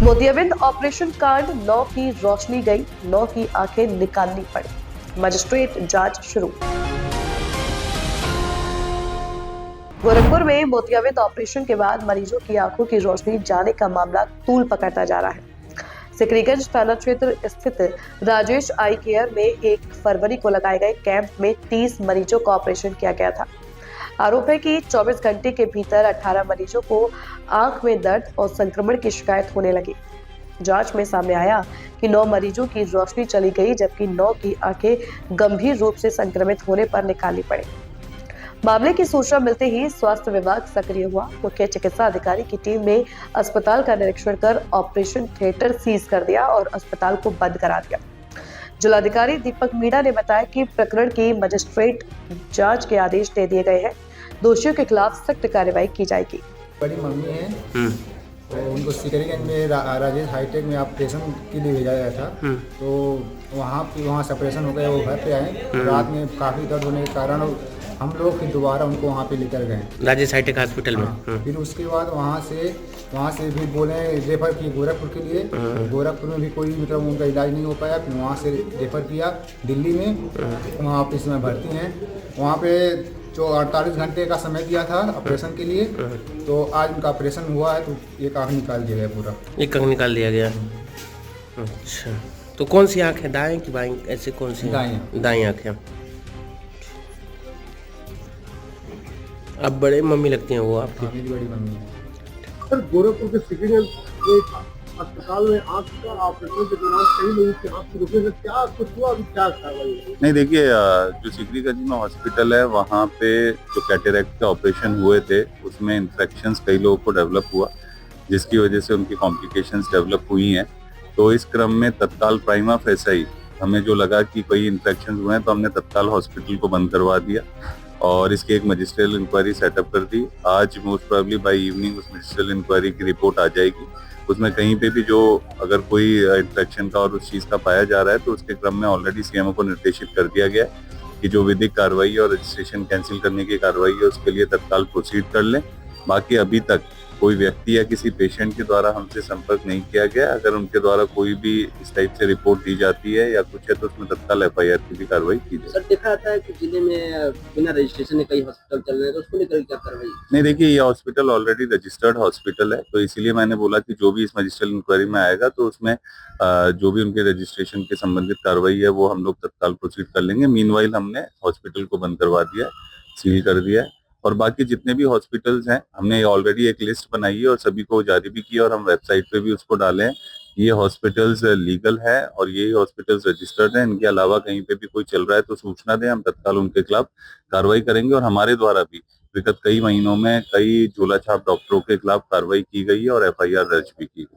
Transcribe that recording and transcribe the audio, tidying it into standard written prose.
मोतियाबिंद ऑपरेशन कांड 9 की रोशनी गई, 9 की आंखें निकालनी पड़ी। मजिस्ट्रेट जांच शुरू। गोरखपुर में मोतियाबिंद ऑपरेशन के बाद मरीजों की आंखों की रोशनी जाने का मामला तूल पकड़ता जा रहा है। सिकरीगंज थाना क्षेत्र स्थित राजेश आई केयर में 1 फरवरी को लगाए गए कैंप में 30 मरीजों का ऑपरेशन किया गया था। आरोप है कि 24 घंटे के भीतर 18 मरीजों को आंख में दर्द और संक्रमण की शिकायत होने लगी। जांच में सामने आया कि 9 मरीजों की रोशनी चली गई, जबकि 9 की आंखें गंभीर रूप से संक्रमित होने पर निकालनी पड़ी। मामले की सूचना मिलते ही स्वास्थ्य विभाग सक्रिय हुआ। मुख्य चिकित्सा अधिकारी की टीम ने अस्पताल का निरीक्षण कर ऑपरेशन थिएटर सीज कर दिया और अस्पताल को बंद करा दिया। जिलाधिकारी दीपक मीणा ने बताया कि प्रकरण की मजिस्ट्रेट जांच के आदेश दे दिए गए हैं। दोषियों के खिलाफ सख्त कार्रवाई की जाएगी। बड़ी मम्मी है तो उनको सिकरीगंज में राजेश हाईटेक में ऑपरेशन के लिए भेजा गया था। तो वहाँ से ऑपरेशन हो गया, वो घर पे आए। रात में काफ़ी दर्द होने के कारण हम लोग फिर दोबारा उनको वहाँ पे लेकर गए राजेश हाईटेक हॉस्पिटल में। फिर उसके बाद वहाँ से फिर बोले रेफर किए गोरखपुर के लिए। गोरखपुर में भी कोई मतलब उनका इलाज नहीं हो पाया। फिर वहाँ से रेफर किया दिल्ली में, वहाँ ऑफिस में भर्ती हैं। वहाँ पे जो 48 घंटे का समय दिया था ऑपरेशन के लिए, तो आज उनका ऑपरेशन हुआ है। तो एक आँख निकाल दिया गया, पूरा एक आँख निकाल दिया गया। अच्छा, तो कौन सी आँख है, दाएं कि बाएं, ऐसे कौन सी? दाएं आँख है। अब बड़े मम्मी लगती हैं वो आपकी? मेरी बड़ी मम्मी है। सर, गोरखपुर के सिकरीगंज एक अस्पताल में आँख का ऑपरेशन के दौरान कई लोगों की आँख रुके से क्या कुछ हुआ, अभी क्या कार्रवाई? नहीं, देखिए, जो सिकरीगंज में हॉस्पिटल है वहाँ पे जो कैटरेक्ट के ऑपरेशन हुए थे उसमें इन्फेक्शंस कई लोगों को डेवलप हुआ, जिसकी वजह से उनकी कॉम्प्लिकेशंस डेवलप हुई हैं। तो इस क्रम में तत्काल प्राइमा फेसाई हमें जो लगा कि कोई इन्फेक्शन हुए हैं, तो हमने तत्काल हॉस्पिटल को बंद करवा दिया और इसकी एक मजिस्ट्रियल इंक्वायरी सेटअप कर दी। आज मोस्ट प्रोबेबली बाय इवनिंग उस मजिस्ट्रियल इंक्वायरी की रिपोर्ट आ जाएगी। उसमें कहीं पे भी जो अगर कोई इन्फेक्शन का और उस चीज़ का पाया जा रहा है, तो उसके क्रम में ऑलरेडी सीएमओ को निर्देशित कर दिया गया है कि जो विधिक कार्रवाई और रजिस्ट्रेशन कैंसिल करने की कार्रवाई है उसके लिए तत्काल प्रोसीड कर लें। बाकी अभी तक कोई व्यक्ति या किसी पेशेंट के द्वारा हमसे संपर्क नहीं किया गया। अगर उनके द्वारा कोई भी इस टाइप से रिपोर्ट दी जाती है या कुछ है, तो उसमें तत्काल एफआईआर की भी कार्रवाई की जाए। सर, देखा जाता है कि जिले में बिना रजिस्ट्रेशन के कई हॉस्पिटल चल रहे हैं, तो उसको लेकर क्या कार्रवाई? नहीं, देखिए, ये हॉस्पिटल ऑलरेडी रजिस्टर्ड हॉस्पिटल है, तो इसीलिए मैंने बोला कि जो भी इस मजिस्ट्रियल इंक्वायरी में आएगा तो उसमें जो भी उनके रजिस्ट्रेशन के संबंधित कार्रवाई है वो हम लोग तत्काल प्रोसीड कर लेंगे। मीनवाइल हमने हॉस्पिटल को बंद करवा दिया है, सील कर दिया है। और बाकी जितने भी हॉस्पिटल्स हैं हमने ऑलरेडी एक लिस्ट बनाई है और सभी को जारी भी की, और हम वेबसाइट पे भी उसको डाले हैं। ये हॉस्पिटल्स लीगल है और ये हॉस्पिटल्स रजिस्टर्ड हैं। इनके अलावा कहीं पे भी कोई चल रहा है तो सूचना दें, हम तत्काल उनके खिलाफ कार्रवाई करेंगे। और हमारे द्वारा भी विगत कई महीनों में कई झोला छाप डॉक्टरों के खिलाफ कार्रवाई की गई है और एफआईआर दर्ज भी की गई।